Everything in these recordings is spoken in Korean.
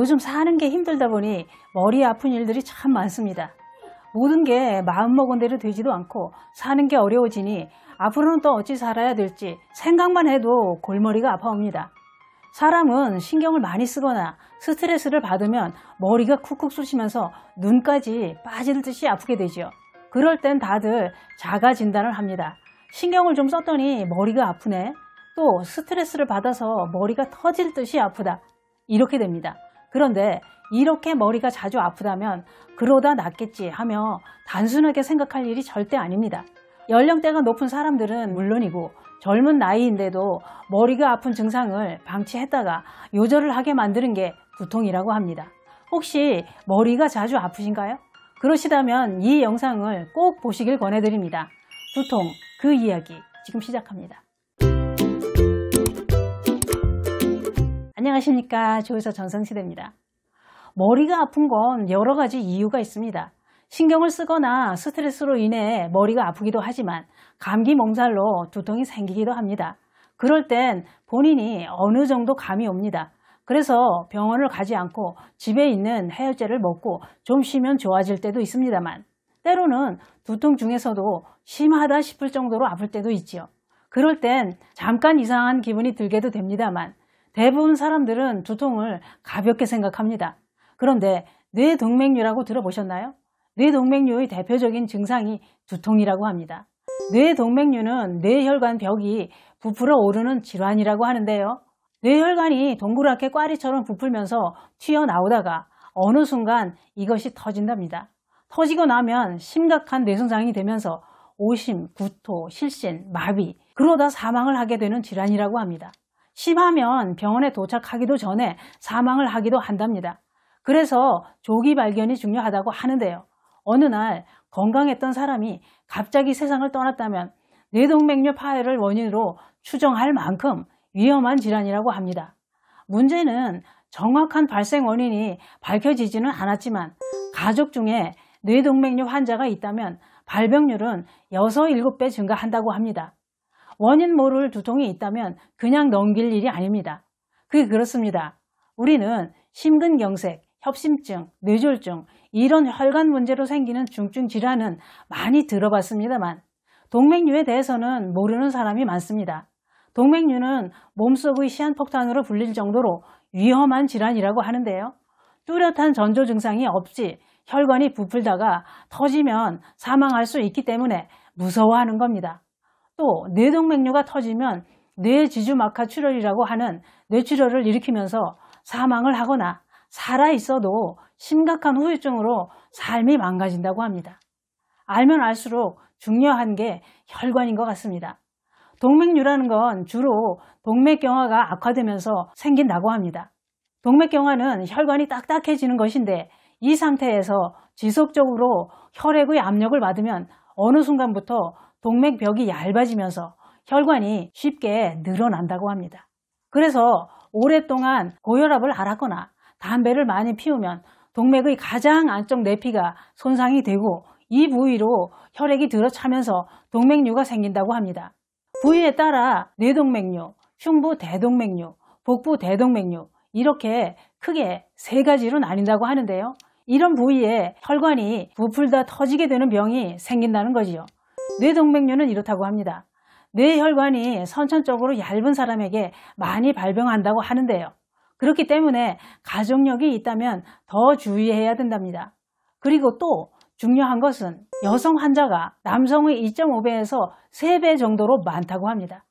요즘 사는 게 힘들다 보니 머리 아픈 일들이 참 많습니다. 모든 게 마음먹은 대로 되지도 않고 사는 게 어려워지니 앞으로는 또 어찌 살아야 될지 생각만 해도 골머리가 아파옵니다. 사람은 신경을 많이 쓰거나 스트레스를 받으면 머리가 쿡쿡 쑤시면서 눈까지 빠질 듯이 아프게 되죠. 그럴 땐 다들 자가 진단을 합니다. 신경을 좀 썼더니 머리가 아프네. 또 스트레스를 받아서 머리가 터질 듯이 아프다. 이렇게 됩니다. 그런데 이렇게 머리가 자주 아프다면 그러다 낫겠지 하며 단순하게 생각할 일이 절대 아닙니다. 연령대가 높은 사람들은 물론이고 젊은 나이인데도 머리가 아픈 증상을 방치했다가 요절을 하게 만드는 게 두통이라고 합니다. 혹시 머리가 자주 아프신가요? 그러시다면 이 영상을 꼭 보시길 권해드립니다. 두통, 그 이야기 지금 시작합니다. 안녕하십니까, 조의사 전성시대입니다. 머리가 아픈 건 여러 가지 이유가 있습니다. 신경을 쓰거나 스트레스로 인해 머리가 아프기도 하지만 감기 몸살로 두통이 생기기도 합니다. 그럴 땐 본인이 어느 정도 감이 옵니다. 그래서 병원을 가지 않고 집에 있는 해열제를 먹고 좀 쉬면 좋아질 때도 있습니다만 때로는 두통 중에서도 심하다 싶을 정도로 아플 때도 있지요. 그럴 땐 잠깐 이상한 기분이 들게도 됩니다만 대부분 사람들은 두통을 가볍게 생각합니다. 그런데 뇌동맥류라고 들어보셨나요? 뇌동맥류의 대표적인 증상이 두통이라고 합니다. 뇌동맥류는 뇌혈관 벽이 부풀어 오르는 질환이라고 하는데요. 뇌혈관이 동그랗게 꽈리처럼 부풀면서 튀어나오다가 어느 순간 이것이 터진답니다. 터지고 나면 심각한 뇌손상이 되면서 오심, 구토, 실신, 마비, 그러다 사망을 하게 되는 질환이라고 합니다. 심하면 병원에 도착하기도 전에 사망을 하기도 한답니다. 그래서 조기 발견이 중요하다고 하는데요. 어느 날 건강했던 사람이 갑자기 세상을 떠났다면 뇌동맥류 파열을 원인으로 추정할 만큼 위험한 질환이라고 합니다. 문제는 정확한 발생 원인이 밝혀지지는 않았지만 가족 중에 뇌동맥류 환자가 있다면 발병률은 6, 7배 증가한다고 합니다. 원인 모를 두통이 있다면 그냥 넘길 일이 아닙니다. 그게 그렇습니다. 우리는 심근경색, 협심증, 뇌졸중 이런 혈관 문제로 생기는 중증 질환은 많이 들어봤습니다만 동맥류에 대해서는 모르는 사람이 많습니다. 동맥류는 몸속의 시한폭탄으로 불릴 정도로 위험한 질환이라고 하는데요. 뚜렷한 전조 증상이 없이 혈관이 부풀다가 터지면 사망할 수 있기 때문에 무서워하는 겁니다. 또 뇌동맥류가 터지면 뇌지주막하 출혈이라고 하는 뇌출혈을 일으키면서 사망을 하거나 살아있어도 심각한 후유증으로 삶이 망가진다고 합니다. 알면 알수록 중요한 게 혈관인 것 같습니다. 동맥류라는 건 주로 동맥경화가 악화되면서 생긴다고 합니다. 동맥경화는 혈관이 딱딱해지는 것인데 이 상태에서 지속적으로 혈액의 압력을 받으면 어느 순간부터 동맥벽이 얇아지면서 혈관이 쉽게 늘어난다고 합니다. 그래서 오랫동안 고혈압을 앓았거나 담배를 많이 피우면 동맥의 가장 안쪽 내피가 손상이 되고 이 부위로 혈액이 들어차면서 동맥류가 생긴다고 합니다. 부위에 따라 뇌동맥류, 흉부 대동맥류, 복부 대동맥류 이렇게 크게 3가지로 나뉜다고 하는데요. 이런 부위에 혈관이 부풀다 터지게 되는 병이 생긴다는 거지요. 뇌동맥류는 이렇다고 합니다. 뇌혈관이 선천적으로 얇은 사람에게 많이 발병한다고 하는데요. 그렇기 때문에 가족력이 있다면 더 주의해야 된답니다. 그리고 또 중요한 것은 여성 환자가 남성의 2.5배에서 3배 정도로 많다고 합니다.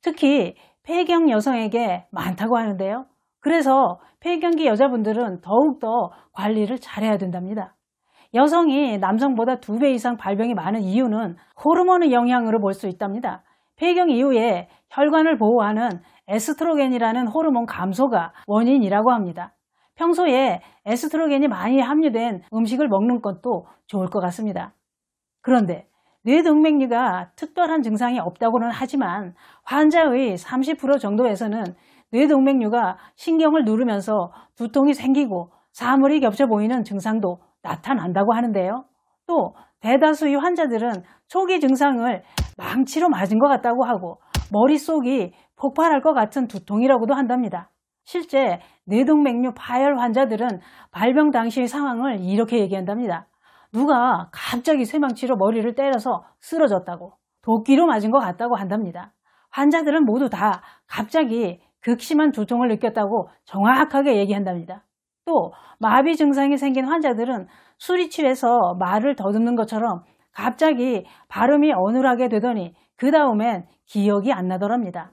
특히 폐경 여성에게 많다고 하는데요. 그래서 폐경기 여자분들은 더욱더 관리를 잘해야 된답니다. 여성이 남성보다 2배 이상 발병이 많은 이유는 호르몬의 영향으로 볼 수 있답니다. 폐경 이후에 혈관을 보호하는 에스트로겐이라는 호르몬 감소가 원인이라고 합니다. 평소에 에스트로겐이 많이 함유된 음식을 먹는 것도 좋을 것 같습니다. 그런데 뇌동맥류가 특별한 증상이 없다고는 하지만 환자의 30% 정도에서는 뇌동맥류가 신경을 누르면서 두통이 생기고 사물이 겹쳐 보이는 증상도 나타난다고 하는데요. 또 대다수의 환자들은 초기 증상을 망치로 맞은 것 같다고 하고 머릿속이 폭발할 것 같은 두통이라고도 한답니다. 실제 뇌동맥류 파열 환자들은 발병 당시의 상황을 이렇게 얘기한답니다. 누가 갑자기 쇠망치로 머리를 때려서 쓰러졌다고, 도끼로 맞은 것 같다고 한답니다. 환자들은 모두 다 갑자기 극심한 두통을 느꼈다고 정확하게 얘기한답니다. 또 마비 증상이 생긴 환자들은 술이 취해서 말을 더듬는 것처럼 갑자기 발음이 어눌하게 되더니 그 다음엔 기억이 안 나더랍니다.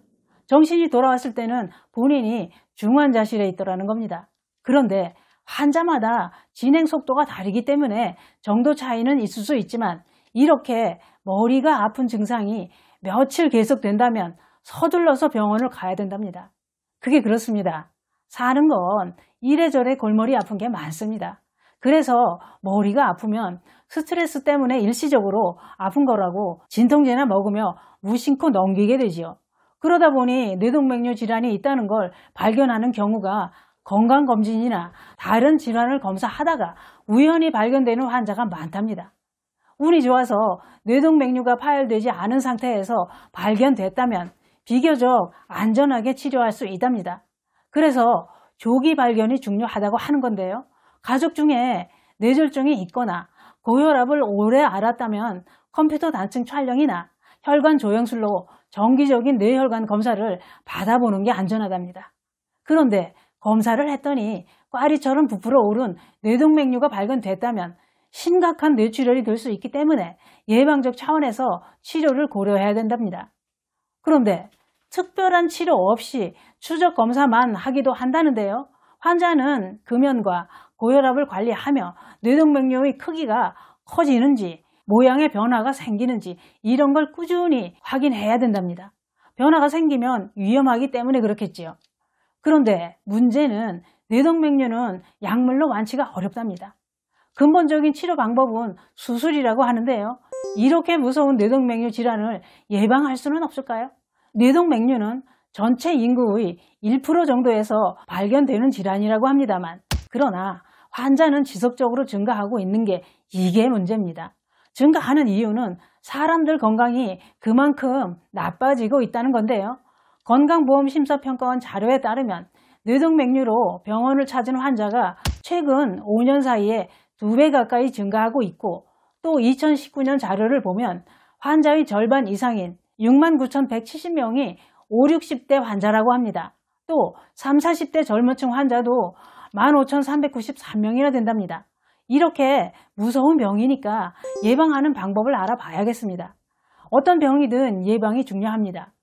정신이 돌아왔을 때는 본인이 중환자실에 있더라는 겁니다. 그런데 환자마다 진행 속도가 다르기 때문에 정도 차이는 있을 수 있지만 이렇게 머리가 아픈 증상이 며칠 계속된다면 서둘러서 병원을 가야 된답니다. 그게 그렇습니다. 사는 건 이래저래 골머리 아픈 게 많습니다. 그래서 머리가 아프면 스트레스 때문에 일시적으로 아픈 거라고 진통제나 먹으며 무심코 넘기게 되지요. 그러다 보니 뇌동맥류 질환이 있다는 걸 발견하는 경우가 건강검진이나 다른 질환을 검사하다가 우연히 발견되는 환자가 많답니다. 운이 좋아서 뇌동맥류가 파열되지 않은 상태에서 발견됐다면 비교적 안전하게 치료할 수 있답니다. 그래서 조기 발견이 중요하다고 하는 건데요. 가족 중에 뇌졸중이 있거나 고혈압을 오래 앓았다면 컴퓨터 단층 촬영이나 혈관 조영술로 정기적인 뇌혈관 검사를 받아보는 게 안전하답니다. 그런데 검사를 했더니 꽈리처럼 부풀어 오른 뇌동맥류가 발견됐다면 심각한 뇌출혈이 될 수 있기 때문에 예방적 차원에서 치료를 고려해야 된답니다. 그런데 특별한 치료 없이 추적 검사만 하기도 한다는데요. 환자는 금연과 고혈압을 관리하며 뇌동맥류의 크기가 커지는지 모양의 변화가 생기는지 이런 걸 꾸준히 확인해야 된답니다. 변화가 생기면 위험하기 때문에 그렇겠지요. 그런데 문제는 뇌동맥류는 약물로 완치가 어렵답니다. 근본적인 치료 방법은 수술이라고 하는데요. 이렇게 무서운 뇌동맥류 질환을 예방할 수는 없을까요? 뇌동맥류는 전체 인구의 1% 정도에서 발견되는 질환이라고 합니다만 그러나 환자는 지속적으로 증가하고 있는 게 이게 문제입니다. 증가하는 이유는 사람들 건강이 그만큼 나빠지고 있다는 건데요. 건강보험심사평가원 자료에 따르면 뇌동맥류로 병원을 찾은 환자가 최근 5년 사이에 2배 가까이 증가하고 있고 또 2019년 자료를 보면 환자의 절반 이상인 69,170명이 5, 60대 환자라고 합니다. 또 30, 40대 젊은층 환자도 15,393명이나 된답니다. 이렇게 무서운 병이니까 예방하는 방법을 알아봐야겠습니다. 어떤 병이든 예방이 중요합니다.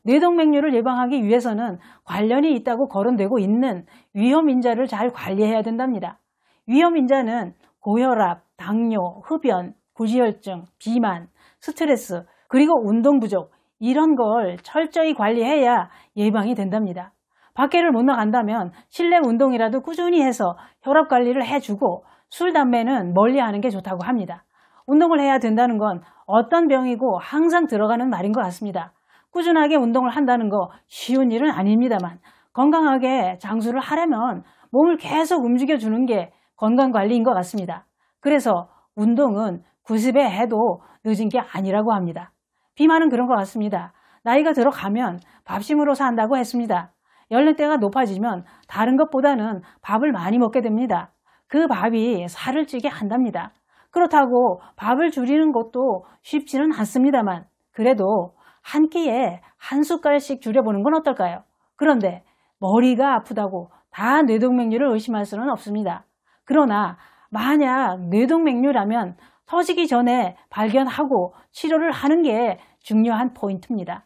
뇌동맥류를 예방하기 위해서는 관련이 있다고 거론되고 있는 위험인자를 잘 관리해야 된답니다. 위험인자는 고혈압, 당뇨, 흡연, 고지혈증, 비만, 스트레스, 그리고 운동 부족 이런 걸 철저히 관리해야 예방이 된답니다. 밖에를 못 나간다면 실내 운동이라도 꾸준히 해서 혈압 관리를 해주고 술, 담배는 멀리하는 게 좋다고 합니다. 운동을 해야 된다는 건 어떤 병이고 항상 들어가는 말인 것 같습니다. 꾸준하게 운동을 한다는 거 쉬운 일은 아닙니다만 건강하게 장수를 하려면 몸을 계속 움직여주는 게 건강관리인 것 같습니다. 그래서 운동은 90에 해도 늦은 게 아니라고 합니다. 비만은 그런 것 같습니다. 나이가 들어가면 밥심으로 산다고 했습니다. 연령대가 높아지면 다른 것보다는 밥을 많이 먹게 됩니다. 그 밥이 살을 찌게 한답니다. 그렇다고 밥을 줄이는 것도 쉽지는 않습니다만 그래도 한 끼에 한 숟갈씩 줄여보는 건 어떨까요? 그런데 머리가 아프다고 다 뇌동맥류를 의심할 수는 없습니다. 그러나 만약 뇌동맥류라면 터지기 전에 발견하고 치료를 하는 게 중요한 포인트입니다.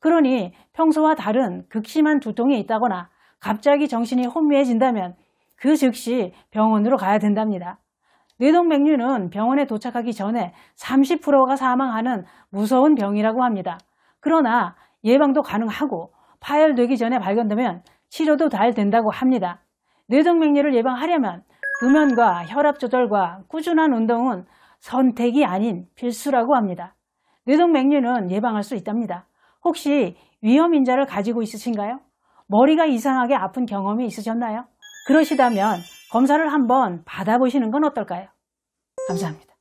그러니 평소와 다른 극심한 두통이 있다거나 갑자기 정신이 혼미해진다면 그 즉시 병원으로 가야 된답니다. 뇌동맥류는 병원에 도착하기 전에 30%가 사망하는 무서운 병이라고 합니다. 그러나 예방도 가능하고 파열되기 전에 발견되면 치료도 잘 된다고 합니다. 뇌동맥류를 예방하려면 금연과 혈압 조절과 꾸준한 운동은 선택이 아닌 필수라고 합니다. 뇌동맥류는 예방할 수 있답니다. 혹시 위험인자를 가지고 있으신가요? 머리가 이상하게 아픈 경험이 있으셨나요? 그러시다면 검사를 한번 받아보시는 건 어떨까요? 감사합니다.